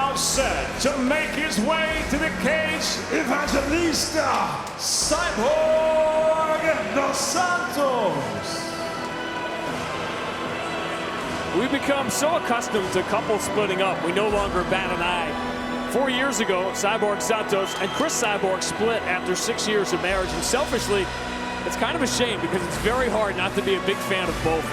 now set to make his way to the cage, Evangelista Cyborg dos Santos. We've become so accustomed to couples splitting up, we no longer bat an eye. 4 years ago, Cyborg Santos and Chris Cyborg split after 6 years of marriage, and selfishly, it's kind of a shame because it's very hard not to be a big fan of both.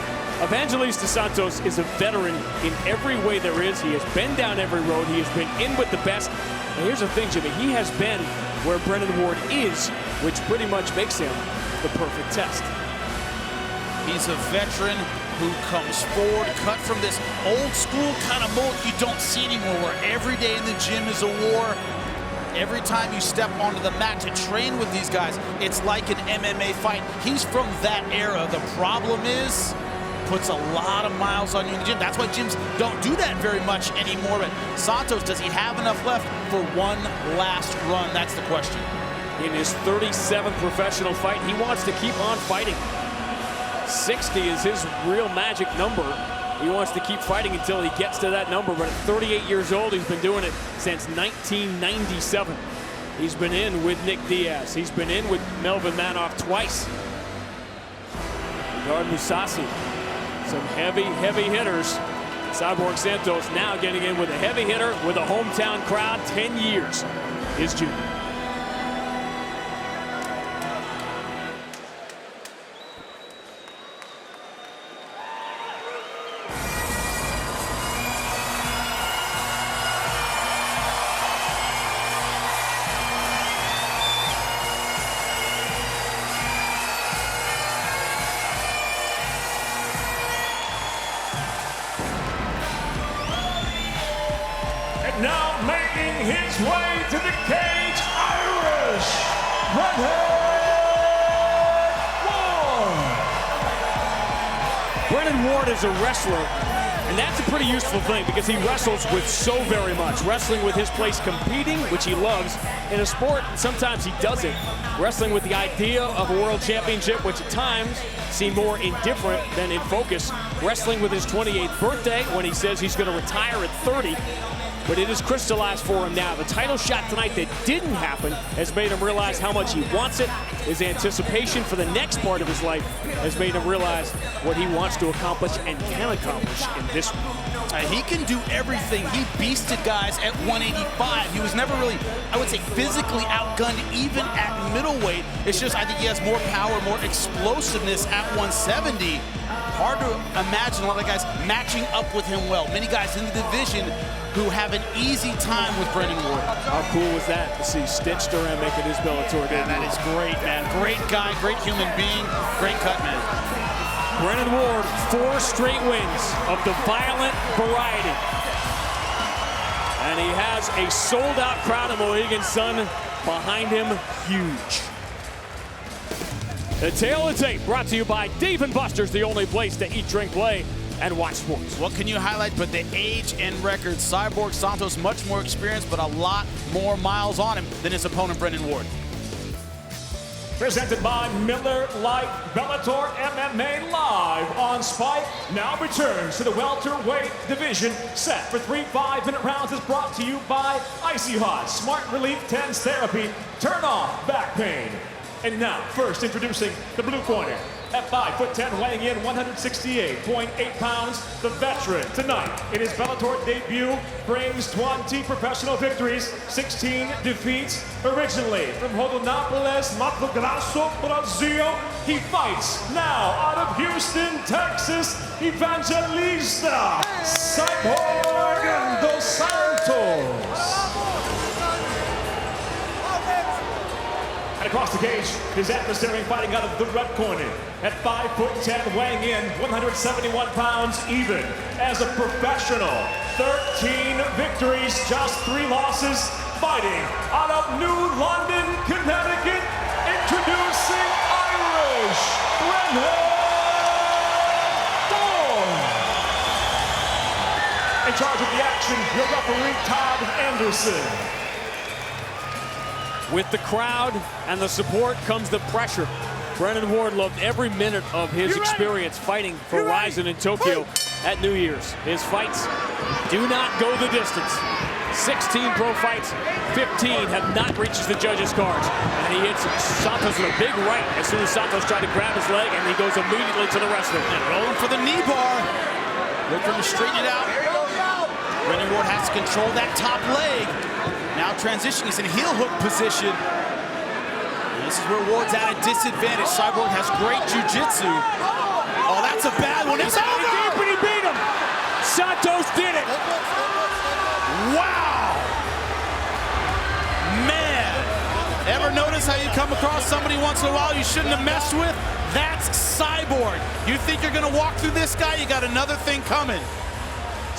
Evangelista Santos is a veteran in every way there is. He has been down every road. He has been in with the best. And here's the thing, Jimmy, he has been where Brennan Ward is, which pretty much makes him the perfect test. He's a veteran who comes forward, cut from this old school kind of mold you don't see anymore, where every day in the gym is a war. Every time you step onto the mat to train with these guys, it's like an MMA fight. He's from that era. The problem is, puts a lot of miles on you in the gym. That's why gyms don't do that very much anymore. But Santos, does he have enough left for one last run? That's the question. In his 37th professional fight, he wants to keep on fighting. 60 is his real magic number. He wants to keep fighting until he gets to that number, but at 38 years old, he's been doing it since 1997. He's been in with Nick Diaz. He's been in with Melvin Manoff twice. Guard Musasi. Some heavy, heavy hitters. Cyborg Santos now getting in with a heavy hitter with a hometown crowd. 10 years is junior. Now making his way to the cage, Irish Brennan Ward is a wrestler, and that's a pretty useful thing because he wrestles with so very much. Wrestling with his place competing, which he loves, in a sport, sometimes he doesn't. Wrestling with the idea of a world championship, which at times seem more indifferent than in focus. Wrestling with his 28th birthday when he says he's going to retire at 30. But it is crystallized for him now. The title shot tonight that didn't happen has made him realize how much he wants it. His anticipation for the next part of his life has made him realize what he wants to accomplish and can accomplish in this one. He can do everything. He beasted guys at 185. He was never really, I would say, physically outgunned even at middleweight. It's just I think he has more power, more explosiveness at 170. Hard to imagine a lot of guys matching up with him well. Many guys in the division who have an easy time with Brennan Ward. How cool was that to see Stitch Duran making his Bellator debut? That is great, man. Great guy, great human being, great cut, man. Brennan Ward, 4 straight wins of the violent variety. And he has a sold-out crowd of Mohegan Sun behind him, huge. The Tale of the Tape brought to you by Dave & Buster's, the only place to eat, drink, play, and watch sports. What can you highlight but the age and record? Cyborg Santos, much more experience, but a lot more miles on him than his opponent, Brennan Ward. Presented by Miller Lite. Bellator MMA live on Spike now returns to the welterweight division. Set for 3 5-minute rounds is brought to you by Icy Hot Smart Relief Tense Therapy. Turn off back pain. And now, first introducing the blue corner. At 5'10", weighing in 168.8 pounds, the veteran tonight in his Bellator debut brings 20 professional victories, 16 defeats. Originally from Rondonópolis, Mato Grosso, Brazil, he fights now out of Houston, Texas, Evangelista Cyborg dos Santos. And across the cage, his adversary fighting out of the red corner. At 5'10", weighing in 171 pounds even. As a professional, 13 victories, just 3 losses. Fighting out of New London, Connecticut. Introducing Irish Brennan. In charge of the action, your referee, Todd Anderson. With the crowd and the support comes the pressure. Brennan Ward loved every minute of his experience fighting for Ryzen in Tokyo at New Year's. His fights do not go the distance. 16 pro fights, 15 have not reached the judges' cards. And he hits Santos with a big right as soon as Santos tried to grab his leg, and he goes immediately to the wrestler. And rolling for the knee bar. Look for him to straighten it out. Brennan Ward has to control that top leg. Now transitioning, he's in heel hook position. And this is where Ward's at a disadvantage. Cyborg has great jiu-jitsu. Oh, that's a bad one. It's over! Deep, and he beat him. Santos did it. Wow! Man! Ever notice how you come across somebody once in a while you shouldn't have messed with? That's Cyborg. You think you're gonna walk through this guy, you got another thing coming.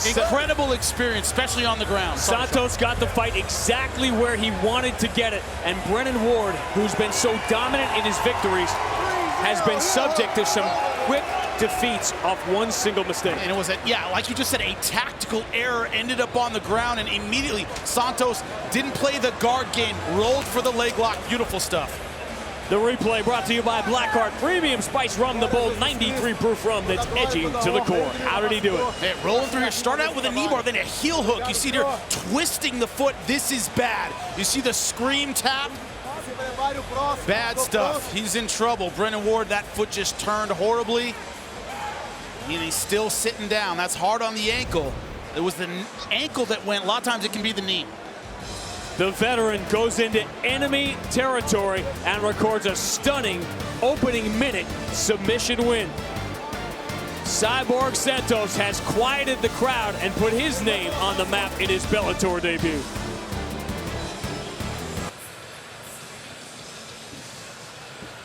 Incredible experience, especially on the ground. Santos got the fight exactly where he wanted to get it. And Brennan Ward, who's been so dominant in his victories, has been subject to some quick defeats off one single mistake. And it was, like you just said, a tactical error, ended up on the ground, and immediately Santos didn't play the guard game, rolled for the leg lock. Beautiful stuff. The replay brought to you by Blackheart Premium Spice Rum, the bold 93 proof rum that's edgy to the core. How did he do it? Hey, rolling through here, start out with a knee bar, then a heel hook. You see there twisting the foot. This is bad. You see the scream tap? Bad stuff. He's in trouble. Brennan Ward, that foot just turned horribly. And he's still sitting down. That's hard on the ankle. It was the ankle that went. A lot of times it can be the knee. The veteran goes into enemy territory and records a stunning opening minute submission win. Cyborg Santos has quieted the crowd and put his name on the map in his Bellator debut.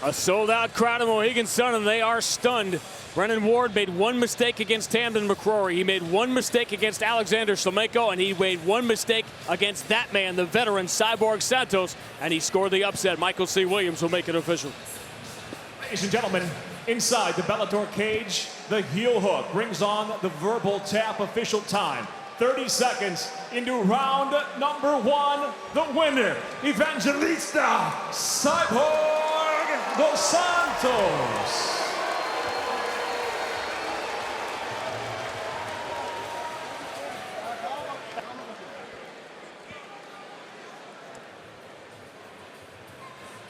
A sold-out crowd in Mohegan Sun, and they are stunned. Brennan Ward made one mistake against Tamden McCrory. He made one mistake against Alexander Slomeko, and he made one mistake against that man, the veteran Cyborg Santos, and he scored the upset. Michael C. Williams will make it official. Ladies and gentlemen, inside the Bellator cage, the heel hook brings on the verbal tap official time. 30 seconds into round number 1. The winner, Evangelista Cyborg dos Santos.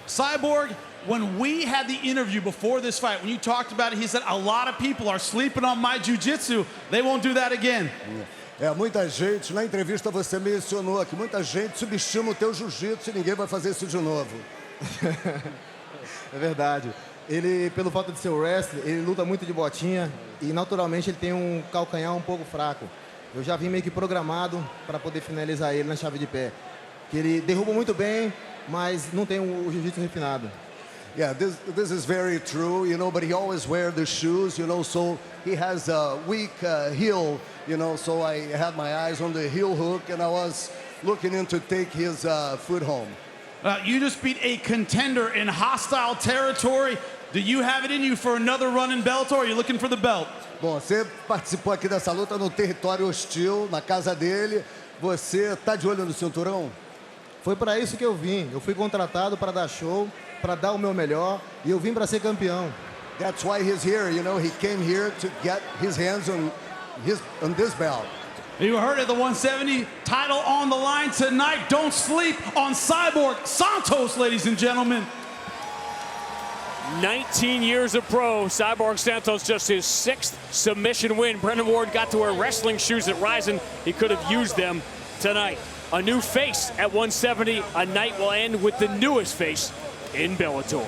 Cyborg, when we had the interview before this fight, when you talked about it, he said, a lot of people are sleeping on my jiu-jitsu. They won't do that again. Muita gente, na entrevista você mencionou que muita gente subestima o teu jiu-jitsu e ninguém vai fazer isso de novo. É verdade. Ele, pelo fato de ser o wrestler, ele luta muito de botinha e naturalmente ele tem um calcanhar um pouco fraco. Eu já vim meio que programado para poder finalizar ele na chave de pé. Que ele derruba muito bem, mas não tem o jiu-jitsu refinado. Yeah, this is very true, you know, but he always wears the shoes, you know, so he has a weak heel, you know, so I had my eyes on the heel hook and I was looking in to take his foot home. You just beat a contender in hostile territory. Do you have it in you for another run in Bellator? Or are you looking for the belt? Bom, você participou aqui dessa luta no território hostil, na casa dele. Você tá de olho no cinturão? Foi para isso que eu vim. Eu fui contratado para dar show, para dar o meu melhor, e eu vim para ser campeão. That's why he's here, you know, he came here to get his hands on this belt. You heard it, the 170 title on the line tonight. Don't sleep on Cyborg Santos, ladies and gentlemen. 19 years of pro, Cyborg Santos just his 6th submission win. Brennan Ward got to wear wrestling shoes at Rizin. He could have used them tonight. A new face at 170. A night will end with the newest face in Bellator.